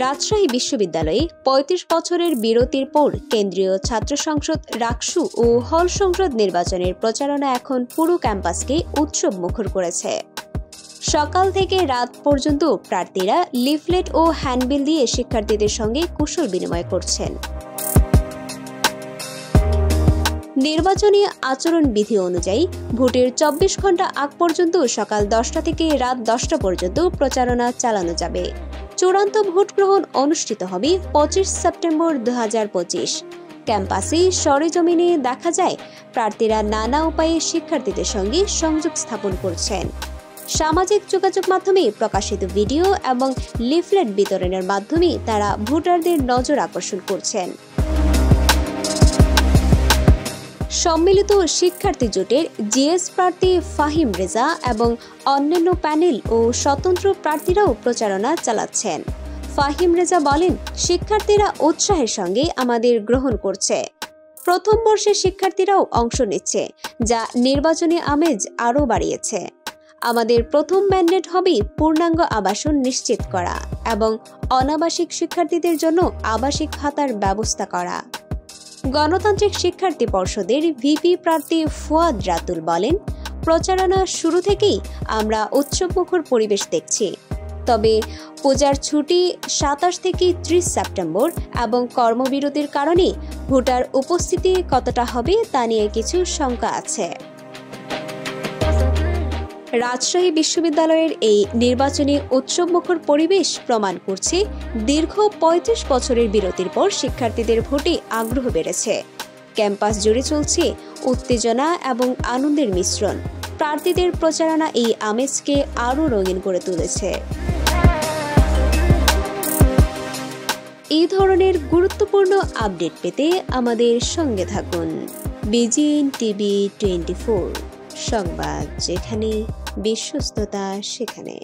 রাজশাহী বিশ্ববিদ্যালয়ে ৩৫ বছরের বিরতির পর কেন্দ্রীয় ছাত্র সংসদ রাকসু ও হল সংসদ নির্বাচনের প্রচারণা এখন পুরো ক্যাম্পাসকে উৎসব মুখর করেছে। সকাল থেকে রাত পর্যন্ত প্রার্থীরা লিফলেট ও হ্যান্ডবিল দিয়ে শিক্ষার্থীদের সঙ্গে কুশল বিনিময় করছেন। নির্বাচনী আচরণ বিধি অনুযায়ী ভোটের ২৪ ঘণ্টা আগ পর্যন্ত সকাল ১০টা থেকে রাত ১০টা পর্যন্ত প্রচারণা চালানো যাবে। চূড়ান্ত ভোট গ্রহণ অনুষ্ঠিত হবে ২৫ সেপ্টেম্বর ২০২৫। ক্যাম্পাসে সরেজমিনে দেখা যায় প্রার্থীরা নানা উপায়ে শিক্ষার্থীদের সঙ্গে সংযোগ স্থাপন করছেন। সামাজিক যোগাযোগ মাধ্যমে প্রকাশিত ভিডিও এবং লিফলেট বিতরণের মাধ্যমে তারা ভোটারদের নজর আকর্ষণ করছেন। সম্মিলিত শিক্ষার্থী জোটের জিএস প্রার্থী ফাহিম রেজা এবং অন্যান্য প্যানেল ও স্বতন্ত্র প্রার্থীরাও প্রচারণা চালাচ্ছেন। ফাহিম রেজা বলেন, শিক্ষার্থীরা উৎসাহের সঙ্গে আমাদের গ্রহণ করছে। প্রথম বর্ষের শিক্ষার্থীরাও অংশ নিচ্ছে, যা নির্বাচনী আমেজ আরও বাড়িয়েছে। আমাদের প্রথম ম্যান্ডেট হবে পূর্ণাঙ্গ আবাসন নিশ্চিত করা এবং অনাবাসিক শিক্ষার্থীদের জন্য আবাসিক ভাতার ব্যবস্থা করা। গণতান্ত্রিক শিক্ষার্থী পর্ষদের ভিপি প্রার্থী ফুয়াদ রাতুল বলেন, প্রচারণা শুরু থেকেই আমরা উৎসবমুখর পরিবেশ দেখছি। তবে পূজার ছুটি ২৭ থেকে ৩০ সেপ্টেম্বর এবং কর্মবিরতির কারণে ভোটার উপস্থিতি কতটা হবে তা নিয়ে কিছু শঙ্কা আছে। রাজশাহী বিশ্ববিদ্যালয়ের এই নির্বাচনী উৎসবমুখর পরিবেশ প্রমাণ করছে দীর্ঘ ৩৫ বছরের বিরতির পর শিক্ষার্থীদের ভোটে আগ্রহ বেড়েছে। ক্যাম্পাস জুড়ে চলছে উত্তেজনা এবং আনন্দের মিশ্রণ। প্রার্থীদের প্রচারণা এই আমেজকে আরও রঙিন করে তুলেছে। এই ধরনের গুরুত্বপূর্ণ আপডেট পেতে আমাদের সঙ্গে থাকুন। বিজিএন টিভি 24 সংবাদ, যেখানে বিশ্বস্ততা সেখানে।